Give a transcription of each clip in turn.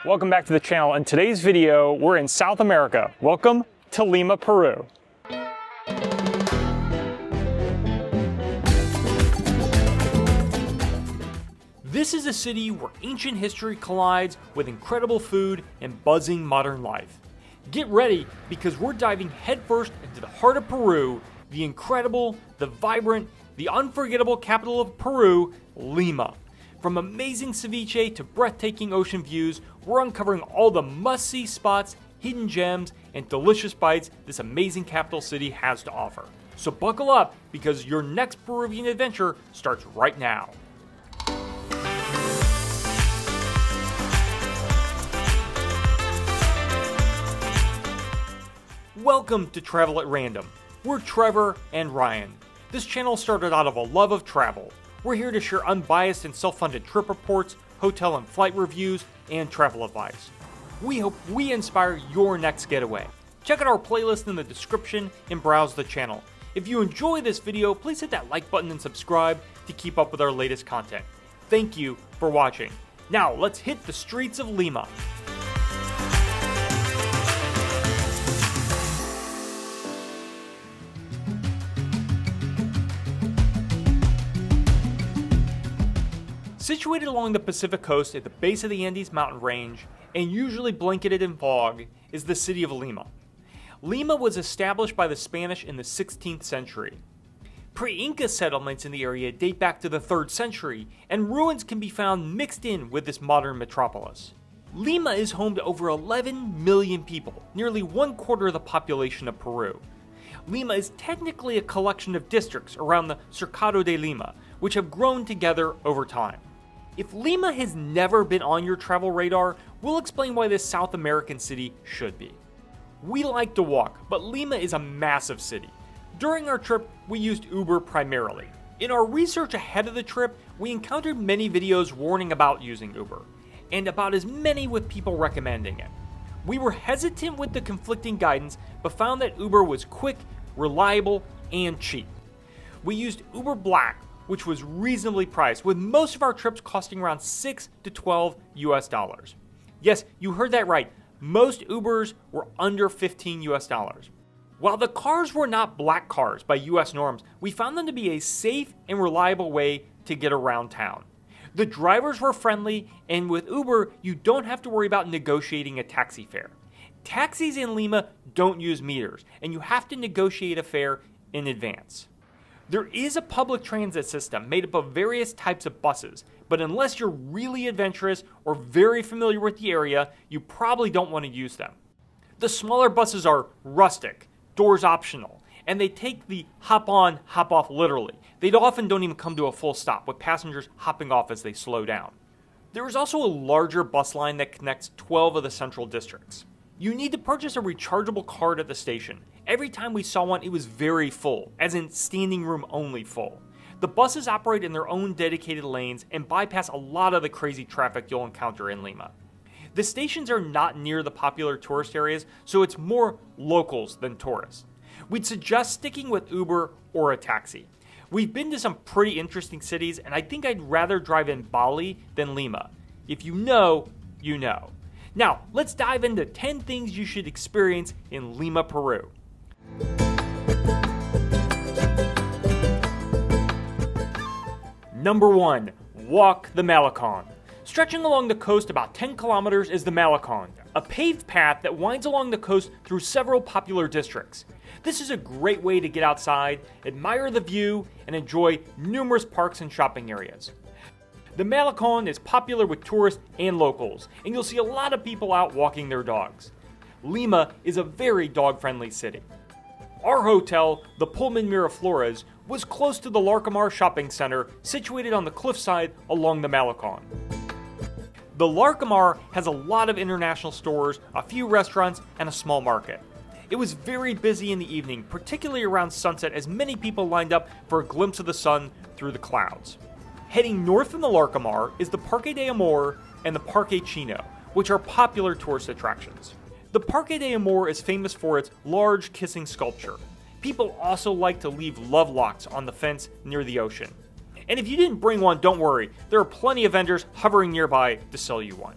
Welcome back to the channel. In today's video, we're in South America. Welcome to Lima, Peru. This is a city where ancient history collides with incredible food and buzzing modern life. Get ready because we're diving headfirst into the heart of Peru, the incredible, the vibrant, the unforgettable capital of Peru, Lima. From amazing ceviche to breathtaking ocean views, we're uncovering all the must-see spots, hidden gems, and delicious bites this amazing capital city has to offer. So buckle up because your next Peruvian adventure starts right now. Welcome to Travel at Random. We're Trevor and Ryan. This channel started out of a love of travel. We're here to share unbiased and self-funded trip reports, hotel and flight reviews, and travel advice. We hope we inspire your next getaway. Check out our playlist in the description and browse the channel. If you enjoy this video, please hit that like button and subscribe to keep up with our latest content. Thank you for watching. Now let's hit the streets of Lima. Situated along the Pacific coast at the base of the Andes mountain range, and usually blanketed in fog, is the city of Lima. Lima was established by the Spanish in the 16th century. Pre-Inca settlements in the area date back to the 3rd century, and ruins can be found mixed in with this modern metropolis. Lima is home to over 11 million people, nearly 1/4 of the population of Peru. Lima is technically a collection of districts around the Cercado de Lima, which have grown together over time. If Lima has never been on your travel radar, we'll explain why this South American city should be. We like to walk, but Lima is a massive city. During our trip, we used Uber primarily. In our research ahead of the trip, we encountered many videos warning about using Uber, and about as many with people recommending it. We were hesitant with the conflicting guidance, but found that Uber was quick, reliable, and cheap. We used Uber Black, which was reasonably priced, with most of our trips costing around $6 to $12 US. Yes, you heard that right. Most Ubers were under $15 US. While the cars were not black cars by US norms, we found them to be a safe and reliable way to get around town. The drivers were friendly, and with Uber, you don't have to worry about negotiating a taxi fare. Taxis in Lima don't use meters, and you have to negotiate a fare in advance. There is a public transit system made up of various types of buses, but unless you're really adventurous or very familiar with the area, you probably don't want to use them. The smaller buses are rustic, doors optional, and they take the hop on, hop off literally. They often don't even come to a full stop, with passengers hopping off as they slow down. There is also a larger bus line that connects 12 of the central districts. You need to purchase a rechargeable card at the station. Every time we saw one, it was very full, as in standing room only full. The buses operate in their own dedicated lanes and bypass a lot of the crazy traffic you'll encounter in Lima. The stations are not near the popular tourist areas, so it's more locals than tourists. We'd suggest sticking with Uber or a taxi. We've been to some pretty interesting cities, and I think I'd rather drive in Bali than Lima. If you know, you know. Now, let's dive into 10 things you should experience in Lima, Peru. Number 1. Walk the Malacon. Stretching along the coast about 10 kilometers is the Malacon, a paved path that winds along the coast through several popular districts. This is a great way to get outside, admire the view, and enjoy numerous parks and shopping areas. The Malacon is popular with tourists and locals, and you'll see a lot of people out walking their dogs. Lima is a very dog-friendly city. Our hotel, the Pullman Miraflores, was close to the Larcomar shopping center, situated on the cliffside along the Malacon. The Larcomar has a lot of international stores, a few restaurants, and a small market. It was very busy in the evening, particularly around sunset, as many people lined up for a glimpse of the sun through the clouds. Heading north from the Larcomar is the Parque de Amor and the Parque Chino, which are popular tourist attractions. The Parque de Amor is famous for its large kissing sculpture. People also like to leave love locks on the fence near the ocean. And if you didn't bring one, don't worry, there are plenty of vendors hovering nearby to sell you one.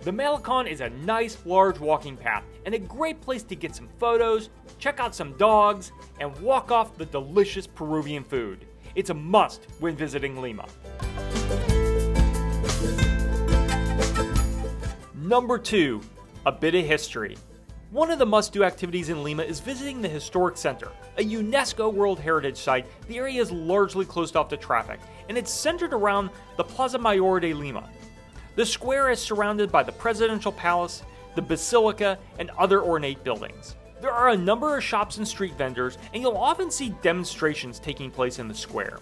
The Malacon is a nice, large walking path and a great place to get some photos, check out some dogs, and walk off the delicious Peruvian food. It's a must when visiting Lima. Number 2, a bit of history. One of the must-do activities in Lima is visiting the Historic Center, a UNESCO World Heritage Site. The area is largely closed off to traffic, and it's centered around the Plaza Mayor de Lima. The square is surrounded by the Presidential Palace, the Basilica, and other ornate buildings. There are a number of shops and street vendors, and you'll often see demonstrations taking place in the square.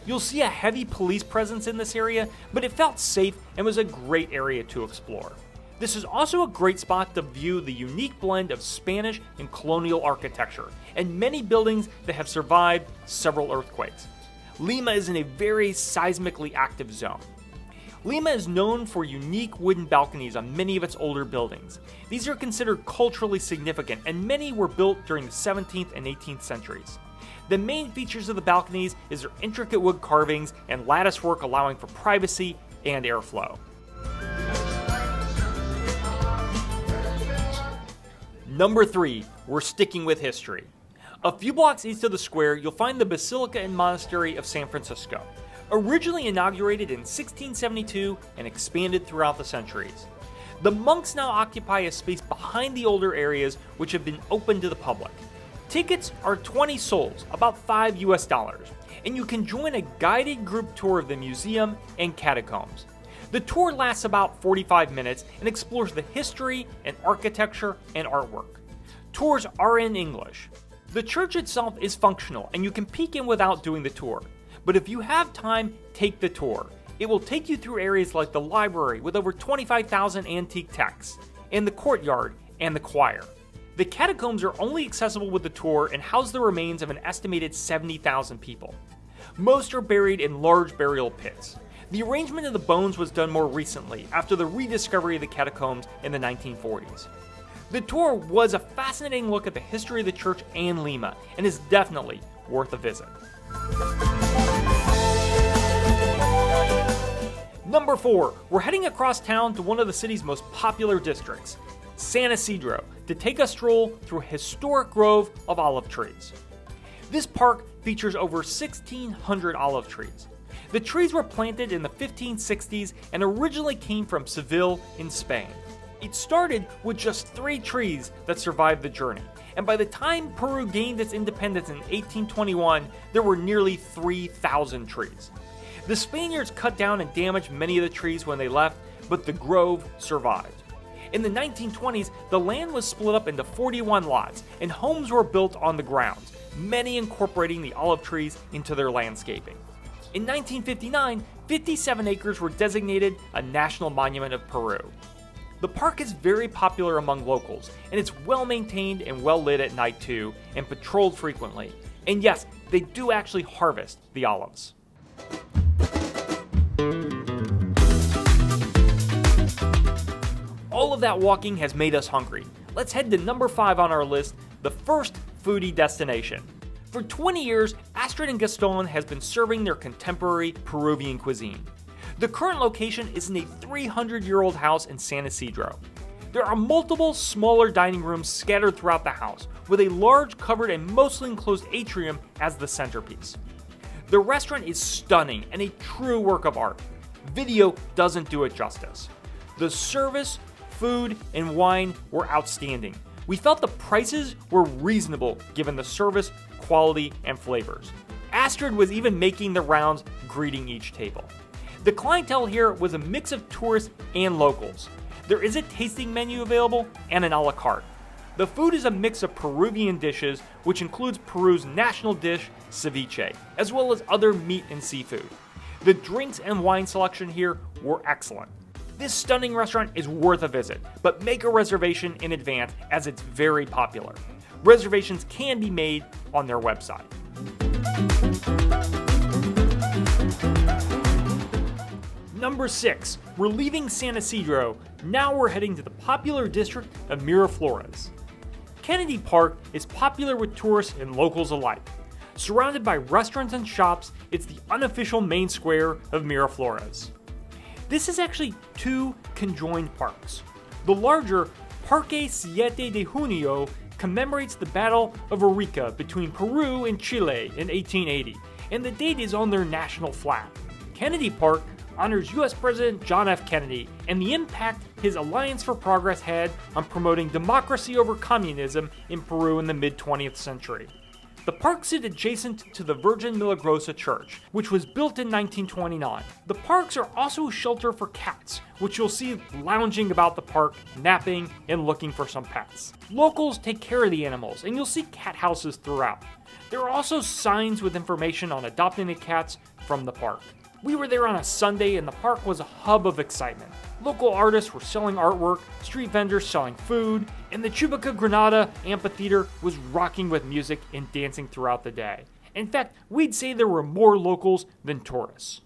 You'll see a heavy police presence in this area, but it felt safe and was a great area to explore. This is also a great spot to view the unique blend of Spanish and colonial architecture, and many buildings that have survived several earthquakes. Lima is in a very seismically active zone. Lima is known for unique wooden balconies on many of its older buildings. These are considered culturally significant, and many were built during the 17th and 18th centuries. The main features of the balconies is their intricate wood carvings and lattice work allowing for privacy and airflow. Number 3, we're sticking with history. A few blocks east of the square, you'll find the Basilica and Monastery of San Francisco. Originally inaugurated in 1672 and expanded throughout the centuries. The monks now occupy a space behind the older areas which have been open to the public. Tickets are 20 sols, about $5, and you can join a guided group tour of the museum and catacombs. The tour lasts about 45 minutes and explores the history and architecture and artwork. Tours are in English. The church itself is functional and you can peek in without doing the tour. But if you have time, take the tour. It will take you through areas like the library with over 25,000 antique texts, and the courtyard and the choir. The catacombs are only accessible with the tour and house the remains of an estimated 70,000 people. Most are buried in large burial pits. The arrangement of the bones was done more recently after the rediscovery of the catacombs in the 1940s. The tour was a fascinating look at the history of the church and Lima, and is definitely worth a visit. Number 4, we're heading across town to one of the city's most popular districts, San Isisdro, to take a stroll through a historic grove of olive trees. This park features over 1,600 olive trees. The trees were planted in the 1560s and originally came from Seville in Spain. It started with just 3 trees that survived the journey, and by the time Peru gained its independence in 1821, there were nearly 3,000 trees. The Spaniards cut down and damaged many of the trees when they left, but the grove survived. In the 1920s, the land was split up into 41 lots, and homes were built on the grounds, many incorporating the olive trees into their landscaping. In 1959, 57 acres were designated a National Monument of Peru. The park is very popular among locals, and it's well maintained and well lit at night too, and patrolled frequently. And yes, they do actually harvest the olives. All of that walking has made us hungry. Let's head to number 5 on our list, the first foodie destination. For 20 years, Astrid and Gasón has been serving their contemporary Peruvian cuisine. The current location is in a 300-year-old house in San Isisdro. There are multiple smaller dining rooms scattered throughout the house, with a large covered and mostly enclosed atrium as the centerpiece. The restaurant is stunning and a true work of art. Video doesn't do it justice. The service, food, and wine were outstanding. We felt the prices were reasonable given the service, quality, and flavors. Astrid was even making the rounds greeting each table. The clientele here was a mix of tourists and locals. There is a tasting menu available and an a la carte. The food is a mix of Peruvian dishes, which includes Peru's national dish, ceviche, as well as other meat and seafood. The drinks and wine selection here were excellent. This stunning restaurant is worth a visit, but make a reservation in advance as it's very popular. Reservations can be made on their website. Number 6, we're leaving San Isisdro. Now we're heading to the popular district of Miraflores. Kennedy Park is popular with tourists and locals alike. Surrounded by restaurants and shops, it's the unofficial main square of Miraflores. This is actually two conjoined parks. The larger Parque 7 de Junio commemorates the Battle of Arica between Peru and Chile in 1880, and the date is on their national flag. Kennedy Park honors U.S. President John F. Kennedy and the impact his Alliance for Progress had on promoting democracy over communism in Peru in the mid-20th century. The park sits adjacent to the Virgin Milagrosa Church, which was built in 1929. The parks are also a shelter for cats, which you'll see lounging about the park, napping, and looking for some pets. Locals take care of the animals, and you'll see cat houses throughout. There are also signs with information on adopting the cats from the park. We were there on a Sunday, and the park was a hub of excitement. Local artists were selling artwork, street vendors selling food, and the Chubaca Granada Amphitheater was rocking with music and dancing throughout the day. In fact, we'd say there were more locals than tourists.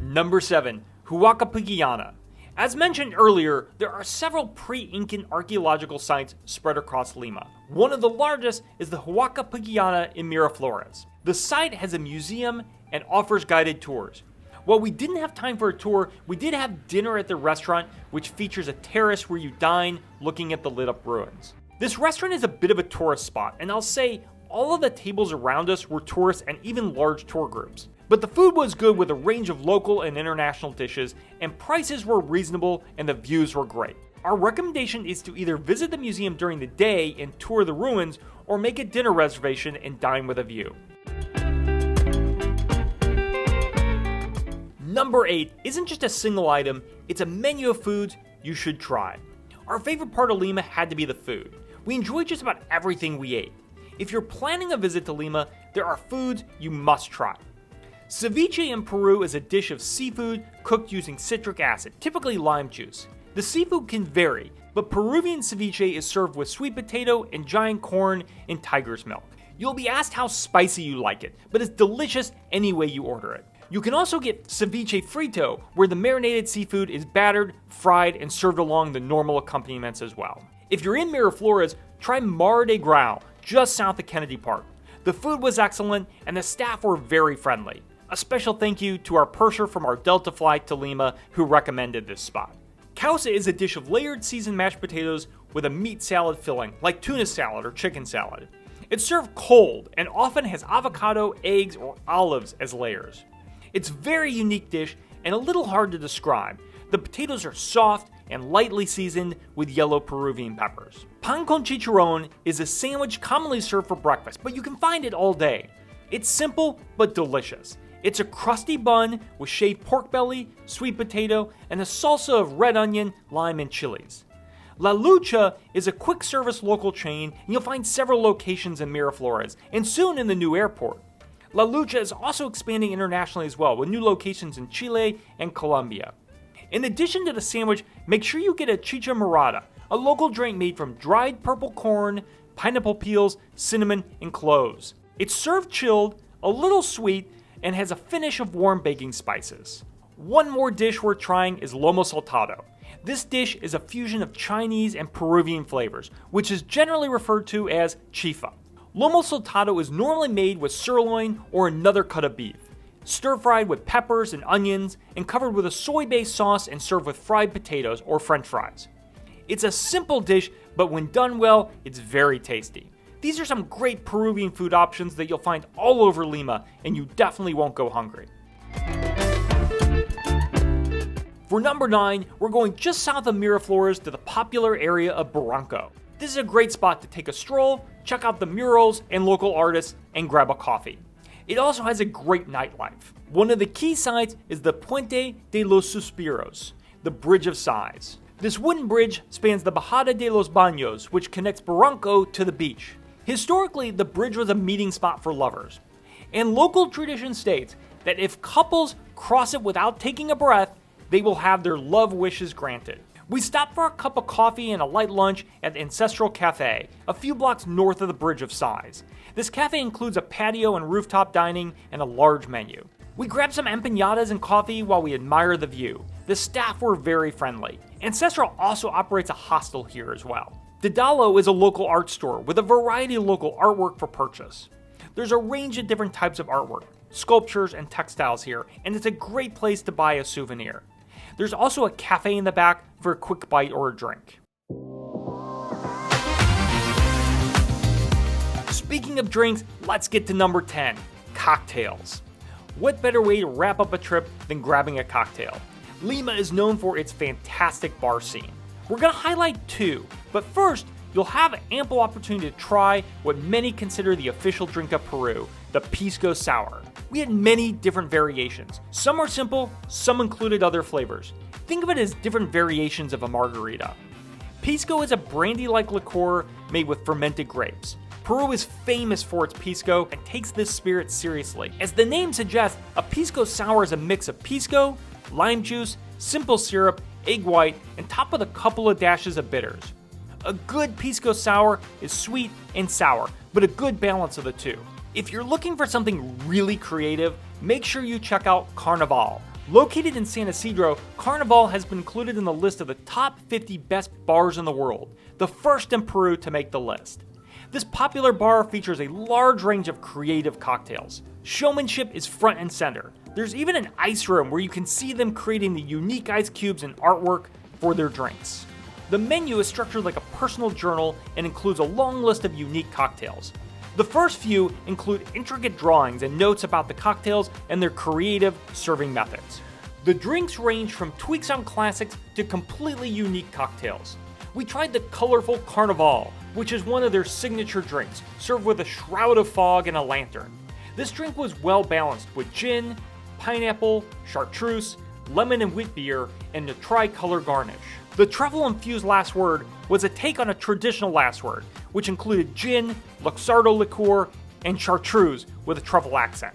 Number 7. Huaca Pucllana. As mentioned earlier, there are several pre-Incan archaeological sites spread across Lima. One of the largest is the Huaca Pucllana in Miraflores. The site has a museum and offers guided tours. While we didn't have time for a tour, we did have dinner at the restaurant, which features a terrace where you dine looking at the lit up ruins. This restaurant is a bit of a tourist spot, and I'll say all of the tables around us were tourists and even large tour groups. But the food was good with a range of local and international dishes, and prices were reasonable and the views were great. Our recommendation is to either visit the museum during the day and tour the ruins, or make a dinner reservation and dine with a view. Number 8 isn't just a single item, it's a menu of foods you should try. Our favorite part of Lima had to be the food. We enjoyed just about everything we ate. If you're planning a visit to Lima, there are foods you must try. Ceviche in Peru is a dish of seafood cooked using citric acid, typically lime juice. The seafood can vary, but Peruvian ceviche is served with sweet potato and giant corn and tiger's milk. You'll be asked how spicy you like it, but it's delicious any way you order it. You can also get ceviche frito, where the marinated seafood is battered, fried, and served along the normal accompaniments as well. If you're in Miraflores, try Mar de Grau, just south of Kennedy Park. The food was excellent, and the staff were very friendly. A special thank you to our purser from our Delta flight to Lima who recommended this spot. Causa is a dish of layered seasoned mashed potatoes with a meat salad filling, like tuna salad or chicken salad. It's served cold and often has avocado, eggs, or olives as layers. It's a very unique dish and a little hard to describe. The potatoes are soft and lightly seasoned with yellow Peruvian peppers. Pan con chicharrón is a sandwich commonly served for breakfast, but you can find it all day. It's simple but delicious. It's a crusty bun with shaved pork belly, sweet potato, and a salsa of red onion, lime, and chilies. La Lucha is a quick service local chain, and you'll find several locations in Miraflores, and soon in the new airport. La Lucha is also expanding internationally as well, with new locations in Chile and Colombia. In addition to the sandwich, make sure you get a chicha morada, a local drink made from dried purple corn, pineapple peels, cinnamon, and cloves. It's served chilled, a little sweet, and has a finish of warm baking spices. One more dish worth trying is lomo saltado. This dish is a fusion of Chinese and Peruvian flavors, which is generally referred to as chifa. Lomo saltado is normally made with sirloin or another cut of beef, stir-fried with peppers and onions, and covered with a soy-based sauce and served with fried potatoes or french fries. It's a simple dish, but when done well, it's very tasty. These are some great Peruvian food options that you'll find all over Lima, and you definitely won't go hungry. For number 9, we're going just south of Miraflores to the popular area of Barranco. This is a great spot to take a stroll, check out the murals and local artists, and grab a coffee. It also has a great nightlife. One of the key sites is the Puente de los Suspiros, the Bridge of Sighs. This wooden bridge spans the Bajada de los Baños, which connects Barranco to the beach. Historically, the bridge was a meeting spot for lovers, and local tradition states that if couples cross it without taking a breath, they will have their love wishes granted. We stopped for a cup of coffee and a light lunch at the Ancestral Cafe, a few blocks north of the Bridge of Sighs. This cafe includes a patio and rooftop dining and a large menu. We grabbed some empanadas and coffee while we admired the view. The staff were very friendly. Ancestral also operates a hostel here as well. Didalo is a local art store with a variety of local artwork for purchase. There's a range of different types of artwork. sculptures, and textiles here, and it's a great place to buy a souvenir. There's also a cafe in the back for a quick bite or a drink. Speaking of drinks, let's get to number 10, cocktails. What better way to wrap up a trip than grabbing a cocktail? Lima is known for its fantastic bar scene. We're going to highlight two, but first, you'll have ample opportunity to try what many consider the official drink of Peru, the Pisco Sour. We had many different variations. Some are simple, some included other flavors. Think of it as different variations of a margarita. Pisco is a brandy-like liqueur made with fermented grapes. Peru is famous for its pisco and takes this spirit seriously. As the name suggests, a Pisco Sour is a mix of pisco, lime juice, simple syrup, egg white, and topped with a couple of dashes of bitters. A good Pisco Sour is sweet and sour, but a good balance of the two. If you're looking for something really creative, make sure you check out Carnival. Located in San Isisdro, Carnival has been included in the list of the top 50 best bars in the world, the first in Peru to make the list. This popular bar features a large range of creative cocktails. Showmanship is front and center. There's even an ice room where you can see them creating the unique ice cubes and artwork for their drinks. The menu is structured like a personal journal and includes a long list of unique cocktails. The first few include intricate drawings and notes about the cocktails and their creative serving methods. The drinks range from tweaks on classics to completely unique cocktails. We tried the colorful Carnival, which is one of their signature drinks, served with a shroud of fog and a lantern. This drink was well balanced with gin, pineapple, chartreuse, lemon and wheat beer, and a tricolor garnish. The truffle-infused last word was a take on a traditional last word, which included gin, Luxardo liqueur, and chartreuse with a truffle accent.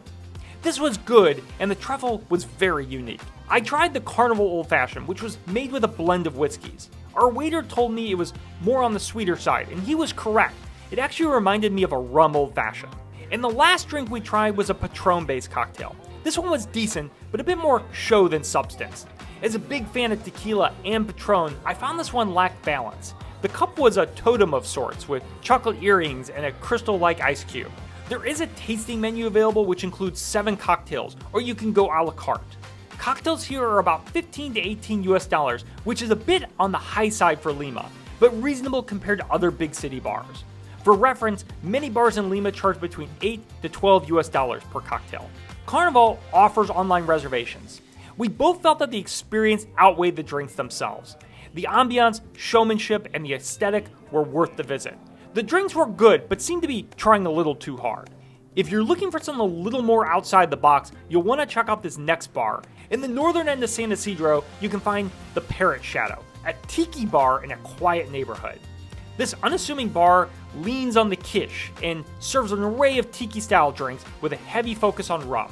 This was good, and the truffle was very unique. I tried the Carnival Old Fashioned, which was made with a blend of whiskeys. Our waiter told me it was more on the sweeter side, and he was correct. It actually reminded me of a rum Old Fashioned. And the last drink we tried was a Patron-based cocktail. This one was decent, but a bit more show than substance. As a big fan of tequila and Patron, I found this one lacked balance. The cup was a totem of sorts, with chocolate earrings and a crystal-like ice cube. There is a tasting menu available which includes 7 cocktails, or you can go a la carte. Cocktails here are about $15 to $18, which is a bit on the high side for Lima, but reasonable compared to other big city bars. For reference, many bars in Lima charge between $8 to $12 per cocktail. Carnival offers online reservations. We both felt that the experience outweighed the drinks themselves. The ambiance, showmanship, and the aesthetic were worth the visit. The drinks were good, but seemed to be trying a little too hard. If you're looking for something a little more outside the box, you'll want to check out this next bar. In the northern end of San Isidro, you can find the Parrot Shadow, a tiki bar in a quiet neighborhood. This unassuming bar leans on the quiche and serves an array of tiki-style drinks with a heavy focus on rum.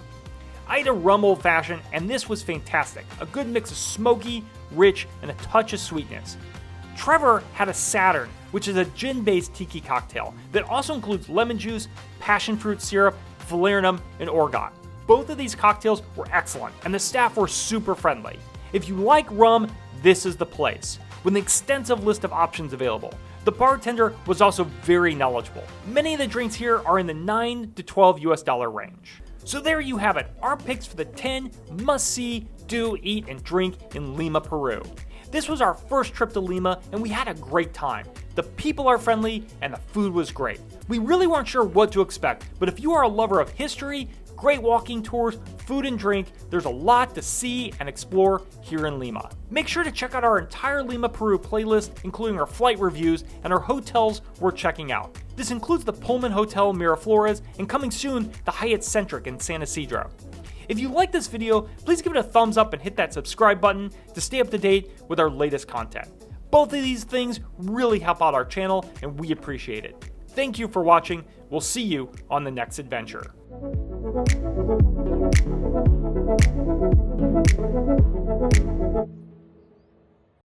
I had a rum Old Fashioned, and this was fantastic. A good mix of smoky, rich, and a touch of sweetness. Trevor had a Saturn, which is a gin-based tiki cocktail that also includes lemon juice, passion fruit syrup, falernum, and orgeat. Both of these cocktails were excellent, and the staff were super friendly. If you like rum, this is the place, with an extensive list of options available. The bartender was also very knowledgeable. Many of the drinks here are in the $9 to $12 range. So there you have it, our picks for the 10 must-see, do, eat, and drink in Lima, Peru. This was our first trip to Lima, and we had a great time. The people are friendly, and the food was great. We really weren't sure what to expect, but if you are a lover of history, great walking tours, food and drink, there's a lot to see and explore here in Lima. Make sure to check out our entire Lima, Peru playlist, including our flight reviews and our hotels worth checking out. This includes the Pullman Hotel Miraflores, and coming soon, the Hyatt Centric in San Isidro. If you like this video, please give it a thumbs up and hit that subscribe button to stay up to date with our latest content. Both of these things really help out our channel, and we appreciate it. Thank you for watching. We'll see you on the next adventure.